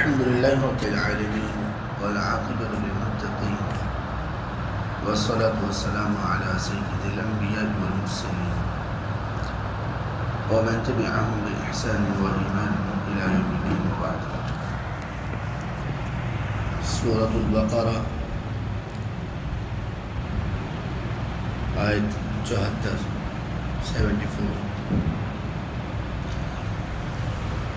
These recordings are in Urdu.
الحمد لله رب العالمين والعاقبة للمتقين والصلاة والسلام على سيد الأنبياء والمرسلين ومن تبعهم بإحسان وإيمان إلى يوم الدين وبعد. سورة البقرة آیت 74.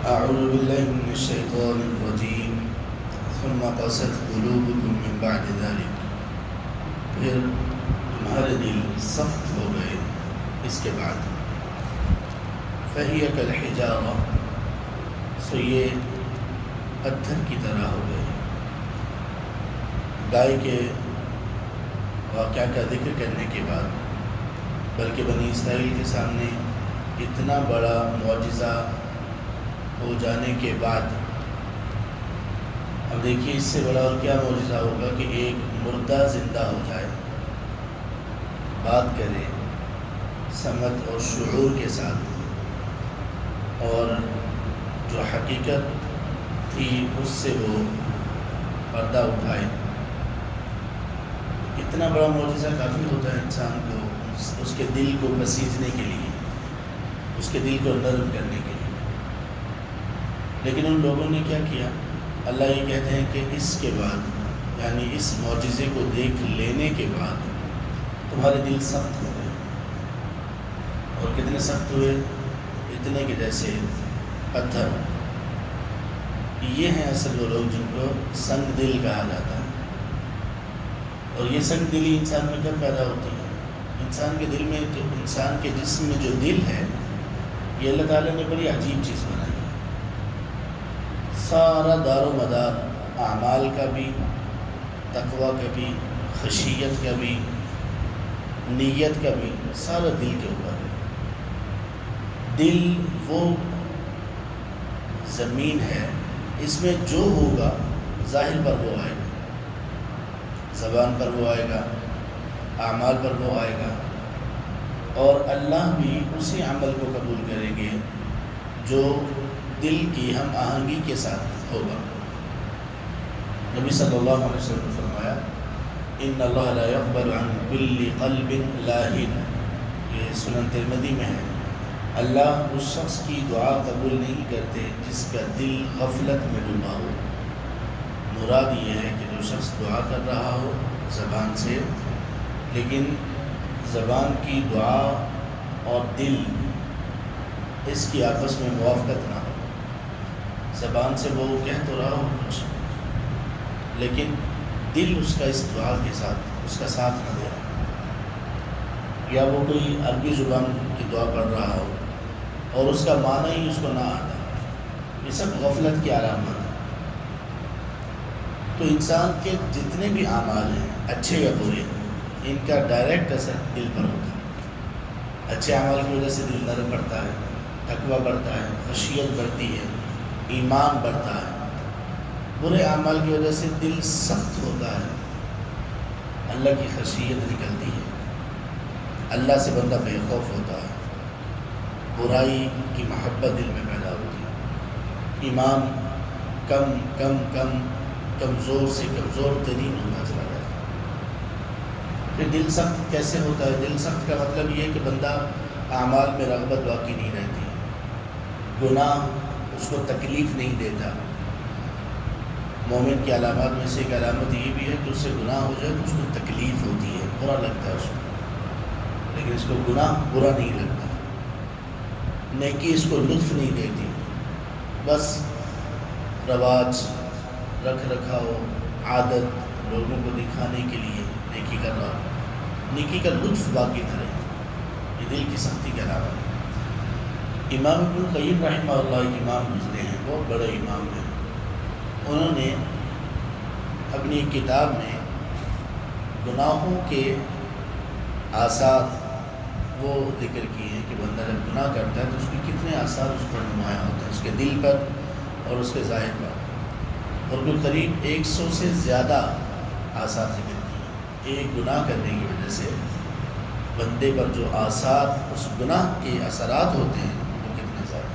أعوذ بالله من الشيطان الرجيم ثم قست قلوبكم من بعد ذلك. پھر تمہارے دل سخت ہو گئے اس کے بعد. فهي كالحجارة، سو یہ پتھر کی طرح ہو گئے. گائے کے واقعہ کا ذکر کرنے کے بعد بلکہ بنی اسرائیل کے سامنے اتنا بڑا معجزہ ہو جانے کے بعد اب دیکھیے اس سے بڑا اور کیا معجزہ ہوگا کہ ایک مردہ زندہ ہو جائے، بات کرے سمجھ اور شعور کے ساتھ، اور جو حقیقت تھی اس سے وہ پردہ اٹھائے. اتنا بڑا معجزہ کافی ہوتا ہے انسان کو اس کے دل کو بسیجنے کے لیے، اس کے دل کو نرم کرنے کے لیے. لیکن ان لوگوں نے کیا کیا؟ اللہ یہ کہتے ہیں کہ اس کے بعد، یعنی اس معجزے کو دیکھ لینے کے بعد تمہارے دل سخت ہو گئے. اور کتنے سخت ہوئے؟ اتنے کہ جیسے پتھر. یہ ہیں اصل وہ لوگ جن کو سنگ دل کہا جاتا ہے. اور یہ سنگ دلی انسان میں کب پیدا ہوتی ہے؟ انسان کے دل میں، جو انسان کے جسم میں جو دل ہے، یہ اللہ تعالیٰ نے بڑی عجیب چیز بنائی ہے. سارا دار و مدار اعمال کا بھی، تقوی کا بھی، خشیت کا بھی، نیت کا بھی، سارا دل کے اوپر ہے. دل وہ زمین ہے، اس میں جو ہوگا ظاہر پر وہ آئے گا، زبان پر وہ آئے گا، اعمال پر وہ آئے گا، اور اللہ بھی اسی عمل کو قبول کریں گے جو دل کی ہم آہنگی کے ساتھ ہوگا. نبی صلی اللہ علیہ وسلم نے فرمایا ان اللہ لا يقبل عن كل قلب لاهن، یہ سنن ترمذی میں ہے. اللہ اس شخص کی دعا قبول نہیں کرتے جس کا دل غفلت میں ڈوبا ہو. مراد یہ ہے کہ جو شخص دعا کر رہا ہو زبان سے، لیکن زبان کی دعا اور دل اس کی آپس میں موافقت نہ ہو. زبان سے وہ کہہ تو رہا ہو کچھ، لیکن دل اس کا اس دعا کے ساتھ اس کا ساتھ نہ دے رہا، یا وہ کوئی عربی زبان کی دعا پڑھ رہا ہو اور اس کا معنی ہی اس کو نہ آتا. یہ سب غفلت کی علامت ہے. تو انسان کے جتنے بھی اعمال ہیں، اچھے یا برے، ان کا ڈائریکٹ اثر دل پر ہوتا ہے. اچھے اعمال کی وجہ سے دل نرم بڑھتا ہے، تقویٰ بڑھتا ہے، خشیت بڑھتی ہے، ایمان بڑھتا ہے. برے اعمال کی وجہ سے دل سخت ہوتا ہے، اللہ کی خشیت نکلتی ہے، اللہ سے بندہ بے خوف ہوتا ہے، برائی کی محبت دل میں پیدا ہوتی ہے، ایمان کم کم کم کمزور سے کمزور ترین ہوتا چلا جاتا ہے. پھر دل سخت کیسے ہوتا ہے؟ دل سخت کا مطلب یہ ہے کہ بندہ اعمال میں رغبت باقی نہیں رہتی، گناہ اس کو تکلیف نہیں دیتا. مومن کی علامات میں سے ایک علامت یہ بھی ہے کہ اس سے گناہ ہو جائے تو اس کو تکلیف ہوتی ہے، برا لگتا ہے اس کو، لیکن اس کو گناہ برا نہیں لگتا. نیکی اس کو لطف نہیں دیتی، بس رواج، رکھ رکھاؤ، عادت، لوگوں کو دکھانے کے لیے نیکی کر رہا ہو، نیکی کا لطف باقی نہ رہے. یہ دل کی سختی کا علامت ہے. امام ابن القیم رحمہ اللہ ایک امام گزرے ہیں، بہت بڑے امام ہیں. انہوں نے اپنی کتاب میں گناہوں کے آثار وہ ذکر کیے ہیں کہ بندہ جب گناہ کرتا ہے تو اس کے کتنے آثار اس پر نمایاں ہوتے ہیں، اس کے دل پر اور اس کے ظاہر پر. اور وہ قریب 100 سے زیادہ آثار ذکر کیے ہیں. ایک گناہ کرنے کی وجہ سے بندے پر جو آثار، اس گناہ کے اثرات ہوتے ہیں وہ کتنے زیادہ.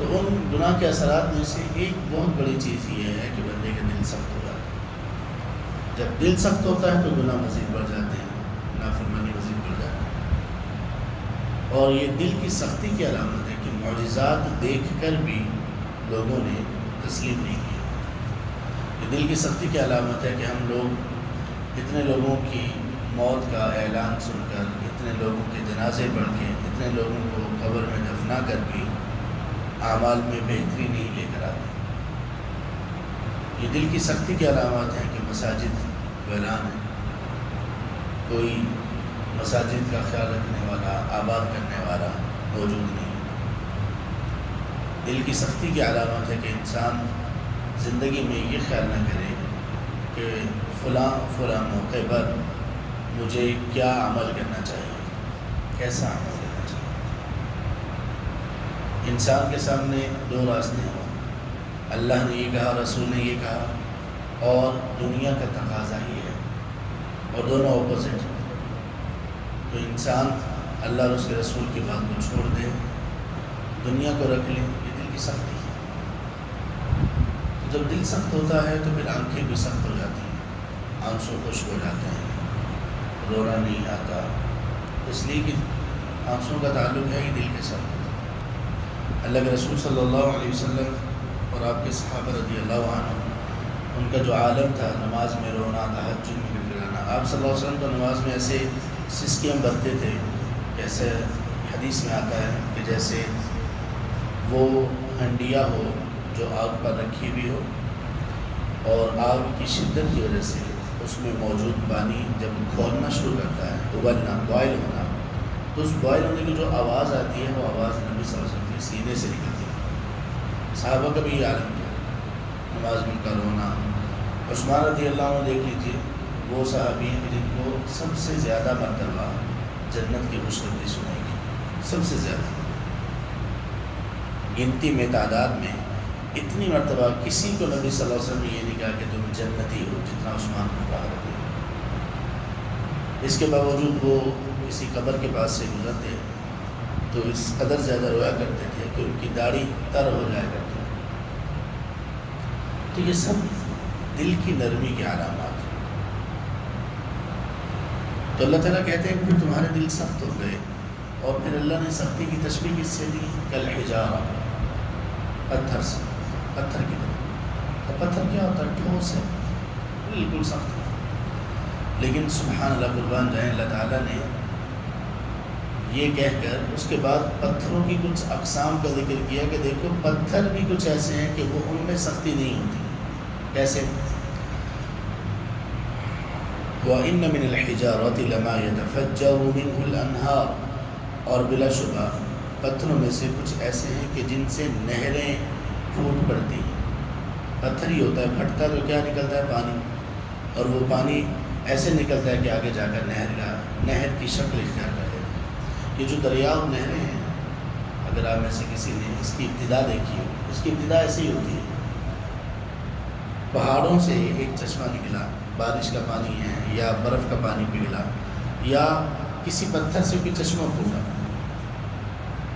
تو ان گناہ کے اثرات میں سے ایک بہت بڑی چیز یہ ہے کہ بندے کا دل سخت ہو جاتا ہے۔ جب دل سخت ہوتا ہے تو گناہ مزید بڑھ جاتے ہیں، نافرمانی مزید بڑھ جاتی ہے۔ اور یہ دل کی سختی کی علامت ہے کہ معجزات دیکھ کر بھی لوگوں نے تسلیم نہیں کیا۔ یہ دل کی سختی کی علامت ہے کہ ہم لوگ اتنے لوگوں کی موت کا اعلان سن کر، اتنے لوگوں کے جنازے پڑھ کے، اتنے لوگوں کو قبر میں دفنا کر بھی اعمال میں بہتری نہیں لے کر آتے۔ یہ دل کی سختی کی علامات ہیں کہ مساجد ویران ہے، کوئی مساجد کا خیال رکھنے والا، آباد کرنے والا موجود نہیں۔ دل کی سختی کی علامت ہے کہ انسان زندگی میں یہ خیال نہ کرے کہ فلاں موقع پر مجھے کیا عمل کرنا چاہیے، کیسا عمل کرنا چاہیے۔ انسان کے سامنے دو راستے ہیں، اللہ نے یہ کہا، رسول نے یہ کہا، اور دنیا کا تقاضا یہ ہے، اور دونوں اپوزٹ ہیں۔ تو انسان اللہ اور اس کے رسول کی بات کو چھوڑ دے، دنیا کو رکھ لے، یہ دل کی سختی ہے۔ جب دل سخت ہوتا ہے تو پھر آنکھیں بھی سخت ہو جاتی ہیں، آنسو خشک ہو جاتے ہیں، رونا نہیں آتا، اس لیے کہ آنسوں کا تعلق ہے ہی دل کے ساتھ۔ اللہ کے رسول صلی اللہ علیہ وسلم اور آپ کے صحابہ رضی اللہ عنہ، ان کا جو عالم تھا نماز میں رونا، تہجد میں گر گرانا۔ آپ صلی اللہ علیہ وسلم کو نماز میں ایسے سسکیاں برتے تھے، جیسے حدیث میں آتا ہے کہ جیسے وہ ہنڈیا ہو جو آگ پر رکھی ہوئی ہو، اور آگ کی شدت کی وجہ سے اس میں موجود پانی جب کھولنا شروع کرتا ہے، ابلنا، بوائل ہونا، تو اس بوائل ہونے کی جو آواز آتی ہے وہ آواز نبی صلی اللہ علیہ وسلم کے سینے سے نکلتی ہے۔ صحابہ کا بھی یہ عالم تھا، نماز میں کا رونا۔ عثمان رضی اللہ عنہ دیکھ لیجیے، وہ صحابی ہیں جن کو سب سے زیادہ مرتبہ جنت کی خوشخبری سنائی گئی، سب سے زیادہ گنتی میں، تعداد میں اتنی مرتبہ کسی کو نبی صلی اللہ علیہ وسلم نے یہ نہیں کہا کہ تم جنتی ہو جتنا عثمان کو کہا رہے۔ اس کے باوجود وہ کسی قبر کے پاس سے گزرتے تو اس قدر زیادہ رویا کرتے تھے کہ ان کی داڑھی تر ہو جایا کرتی۔ تو یہ سب دل کی نرمی کے علامات ہیں۔ تو اللہ تعالیٰ کہتے ہیں کہ پھر تمہارے دل سخت ہو گئے، اور پھر اللہ نے سختی کی تشبیہ کس سے دی؟ کالحجارہ، پتھر سے، پتھر کی طرح۔ اور پتھر کیا ہوتا ہے؟ ٹھوس ہے، بالکل سخت ہے۔ لیکن سبحان اللہ، قربان جائیں، اللہ تعالیٰ نے یہ کہہ کر اس کے بعد پتھروں کی کچھ اقسام کا ذکر کیا کہ دیکھو پتھر بھی کچھ ایسے ہیں کہ وہ ان میں سختی نہیں ہوتی۔ کیسے؟ وَإِنَّ مِنَ الْحِجَارَةِ لَمَا يَتَفَجَّرُ مِنْهُ الْأَنْهَارُ، اور بلا شبہ پتھروں میں سے کچھ ایسے ہیں کہ جن سے نہریں پھوٹ پڑتی ہیں۔ پتھر ہی ہوتا ہے، پھٹتا تو کیا نکلتا ہے؟ پانی، اور وہ پانی ایسے نکلتا ہے کہ آگے جا کر نہر کی شکل اختیار کر لیتا ہے۔ یہ جو دریا اور نہریں ہیں، اگر آپ میں سے کسی نے اس کی ابتدا دیکھی ہو، اس کی ابتدا ایسی ہی ہوتی ہے، پہاڑوں سے ایک چشمہ نکلا، بارش کا پانی ہے یا برف کا پانی پگھلا، یا کسی پتھر سے کوئی چشمہ پھوٹا،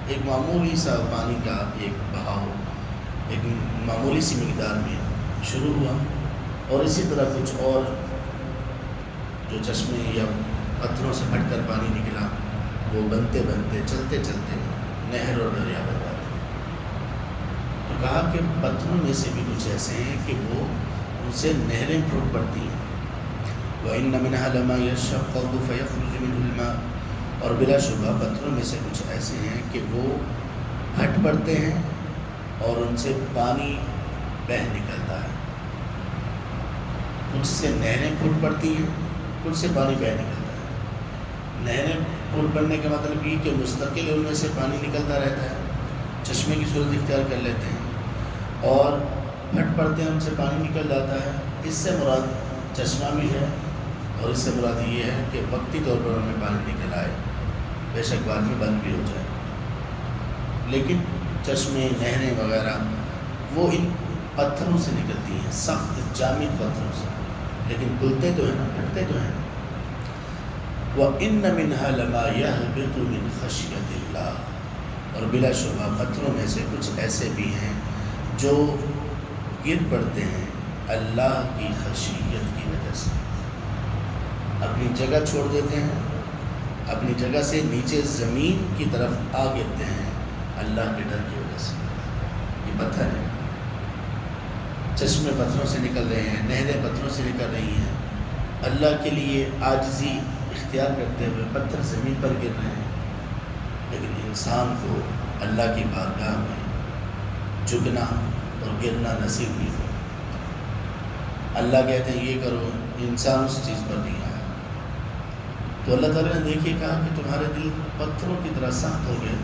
ایک معمولی سا پانی کا ایک بہاؤ ایک معمولی سی مقدار میں شروع ہوا، اور اسی طرح کچھ اور جو چشمے یا پتھروں سے پھٹ کر پانی نکلا، وہ بنتے بنتے چلتے چلتے نہر اور دریا بن جاتے۔ تو کہا کہ پتھروں میں سے بھی کچھ ایسے ہیں کہ وہ ان سے نہریں پھوٹ پڑتی ہیں۔ وَإِنَّ مِنْهَا لَمَا يَشَّقَّقُ فَيَخْرُجُ مِنْهُ الْمَاءُ، اور بلا شبہ پتھروں میں سے کچھ ایسے ہیں کہ وہ پھٹ پڑتے ہیں اور ان سے پانی بہہ نکلتا ہے۔ کچھ سے نہریں پھوٹ پڑتی ہیں، کچھ سے پانی بہہ نکلتا ہے۔ نہریں پھوٹ پڑنے کا مطلب یہ کہ مستقل ان میں سے پانی نکلتا رہتا ہے، چشمے کی صورت اختیار کر لیتے ہیں، اور پھٹ پڑتے ہیں ان سے پانی نکل جاتا ہے۔ اس سے مراد چشمہ بھی ہے، اور اس سے مراد یہ ہے کہ وقتی طور پر ان میں پانی نکل آئے، بے شک بعد میں بند بھی ہو جائے۔ لیکن چشمے، نہریں وغیرہ وہ ان پتھروں سے نکلتی ہیں، سخت جامد پتھروں سے، لیکن کھلتے تو ہیں نا، پھٹتے تو ہیں۔ وَإِنَّ مِنْهَا لَمَا يَهْبِطُ مِنْ خَشْيَةِ اللَّهِ، اور بلا شبہ پتھروں میں سے کچھ ایسے بھی ہیں جو گر پڑتے ہیں اللہ کی خشیت کی وجہ سے، اپنی جگہ چھوڑ دیتے ہیں، اپنی جگہ سے نیچے زمین کی طرف آ گرتے ہیں اللہ کے ڈر کی وجہ سے۔ یہ پتھر ہے، چشمے پتھروں سے نکل رہے ہیں، نہریں پتھروں سے نکل رہی ہیں، اللہ کے لیے عاجزی اختیار کرتے ہوئے پتھر زمین پر گر رہے ہیں، لیکن انسان کو اللہ کی بارگاہ میں جھکنا اور گرنا نصیب نہیں ہو۔ اللہ کہتے ہیں یہ کرو، انسان اس چیز پر نہیں آیا۔ تو اللہ تعالیٰ نے دیکھیے کہا کہ تمہارے دل پتھروں کی طرح سخت ہو گئے،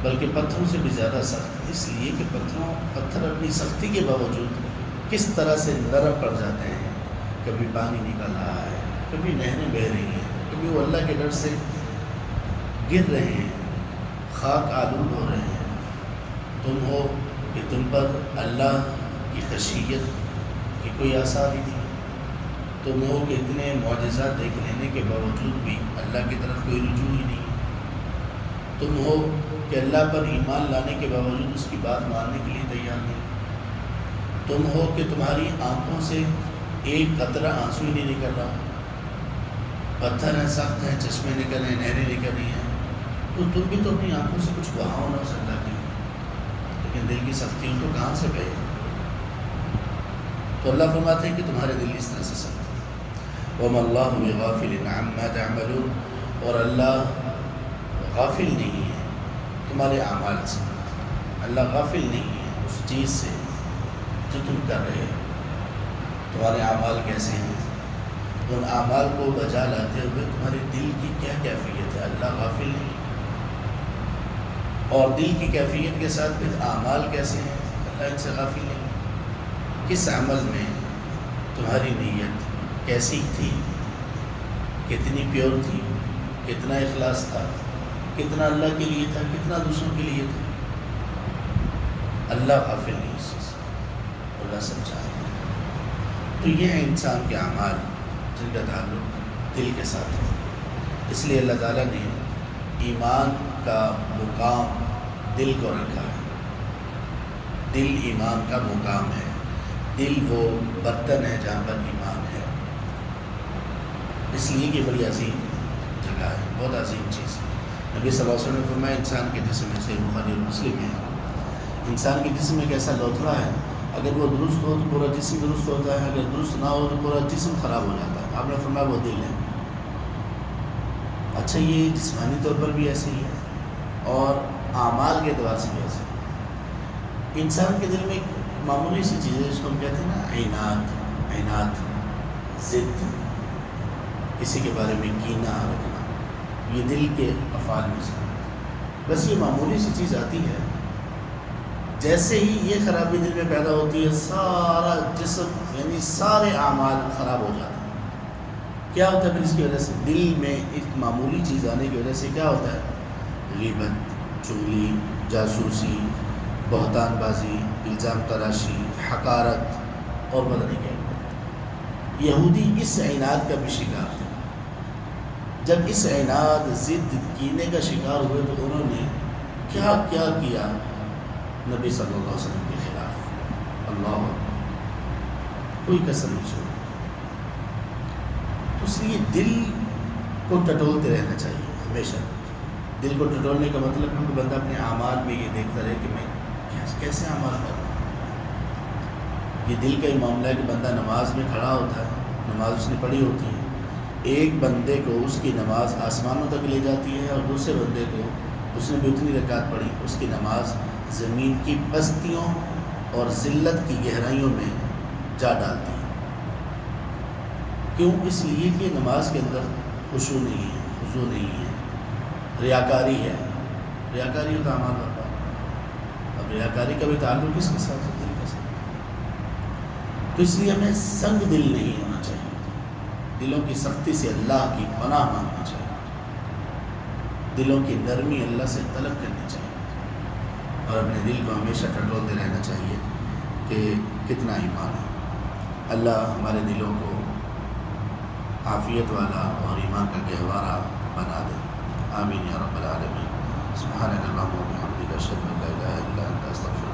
بلکہ پتھروں سے بھی زیادہ سخت، اس لیے کہ پتھر اپنی سختی کے باوجود کس طرح سے نرم پڑ جاتے ہیں۔ کبھی پانی نکل رہا ہے، کبھی نہریں بہہ رہی ہیں، کبھی وہ اللہ کے ڈر سے گر رہے ہیں، خاک آلود ہو رہے ہیں۔ تم ہو کہ تم پر اللہ کی خشیت کی کوئی آثار ہی نہیں، تم ہو کہ اتنے معجزات دیکھ لینے کے باوجود بھی اللہ کی طرف کوئی رجوع ہی نہیں، تم ہو کہ اللہ پر ایمان لانے کے باوجود اس کی بات ماننے کے لیے تیار نہیں، تم ہو کہ تمہاری آنکھوں سے ایک قطرہ آنسو ہی نہیں نکل رہا، پتھر ہیں، سخت ہیں، چشمے نکل رہے ہیں، نہریں نکل رہی ہیں، تو تم بھی تو اپنی آنکھوں سے کچھ بہاؤ نہ ہو سکتا کہ، لیکن دل کی سختی تو کہاں سے بہے؟ تو اللہ فرماتے ہیں کہ تمہارے دل اس طرح سے سخت ہے۔ وَمَا اللَّهُ بِغَافِلٍ عَمَّا تَعْمَلُونَ، اور اللہ غافل نہیں ہے تمہارے اعمال سے، اللہ غافل نہیں ہے اس چیز سے جو تم کر رہے ہو۔ تمہارے اعمال کیسے ہیں، ان اعمال کو بجا لاتے ہوئے تمہارے دل کی کیا کیفیت ہے، اللہ غافل نہیں، اور دل کی کیفیت کے ساتھ پھر اعمال کیسے ہیں، اللہ ان سے غافل نہیں۔ کس عمل میں تمہاری نیت کیسی تھی، کتنی پیور تھی، کتنا اخلاص تھا، کتنا اللہ کے لیے تھا، کتنا دوسروں کے لیے تھا، اللہ غافل نہیں اس چیز سے، اللہ سب جانتا ہے۔ تو یہ ہے انسان کے اعمال جن کا تعلق دل کے ساتھ ہے۔ اس لیے اللہ تعالیٰ نے ایمان کا مقام دل کو رکھا ہے، دل ایمان کا مقام ہے، دل وہ برتن ہے جہاں پر ایمان ہے، اس لیے کہ بڑی عظیم جگہ ہے، بہت عظیم چیز ہے۔ نبی صلی اللہ علیہ وسلم نے فرمایا انسان کے جسم میں سے بخاری اور مسلم ہے، انسان کے جسم ایک ایسا لوتھڑا ہے، اگر وہ درست ہو تو پورا جسم درست ہوتا ہے، اگر درست نہ ہو تو پورا جسم خراب ہو جاتا ہے۔ آپ نے فرمایا وہ دل ہے۔ اچھا، یہ جسمانی طور پر بھی ایسے ہی ہے اور اعمال کے اعتبار سے بھی ایسے ہے۔ انسان کے دل میں ایک معمولی سی چیز ہے جس کو ہم کہتے ہیں نا عناد، ضد، کسی کے بارے میں کینہ رکھنا، یہ دل کے افعال میں سے بس یہ معمولی سی چیز آتی ہے، جیسے ہی یہ خرابی دل میں پیدا ہوتی ہے سارا جسم یعنی سارے اعمال خراب ہو جاتے ہیں۔ کیا ہوتا ہے پھر اس کی وجہ سے؟ دل میں ایک معمولی چیز آنے کی وجہ سے کیا ہوتا ہے؟ غیبت، چغلی، جاسوسی، بہتان بازی، الزام تراشی، حقارت اور پتہ نہیں کیا۔ یہودی اس عناد کا بھی شکار تھے۔ جب اس عناد، ضد، کینے کا شکار ہوئے تو انہوں نے کیا کیا کیا نبی صلی اللہ علیہ وسلم کے خلاف، اللہ کوئی کسر نہیں چھوڑی۔ تو اس لیے دل کو ٹٹولتے رہنا چاہیے ہمیشہ۔ دل کو ٹٹولنے کا مطلب ہے کہ بندہ اپنے اعمال میں یہ دیکھتا رہے کہ میں کیسے اعمال کر رہا ہوں۔ یہ دل کا ہی معاملہ ہے کہ بندہ نماز میں کھڑا ہوتا ہے، نماز اس نے پڑھی ہوتی ہے، ایک بندے کو اس کی نماز آسمانوں تک لے جاتی ہے اور دوسرے بندے کو اس نے بھی اتنی رکعت پڑھی، اس کی نماز زمین کی پستیوں اور ذلت کی گہرائیوں میں جا ڈالتی ہے۔ کیوں؟ اس لیے کہ نماز کے اندر خشوع نہیں ہے، خضوع نہیں ہے، ریاکاری ہے، ریاکاری ہوتا اعمال برباد۔ اب ریاکاری کا بھی تعلق کس کے ساتھ ہے؟ دل کے ساتھ۔ تو اس لیے ہمیں سنگ دل نہیں ہونا چاہیے، دلوں کی سختی سے اللہ کی پناہ مانگنا چاہیے، دلوں کی نرمی اللہ سے طلب کرنی چاہیے، اور اپنے دل کو ہمیشہ ٹٹولتے رہنا چاہیے کہ کتنا ایمان ہے۔ اللہ ہمارے دلوں کو عافیت والا اور ایمان کا گہوارہ بنا دے، آمین یا رب العالمین۔ سبحانک اللہم و بحمدک اشہد ان لا الہ الا انت استغفرک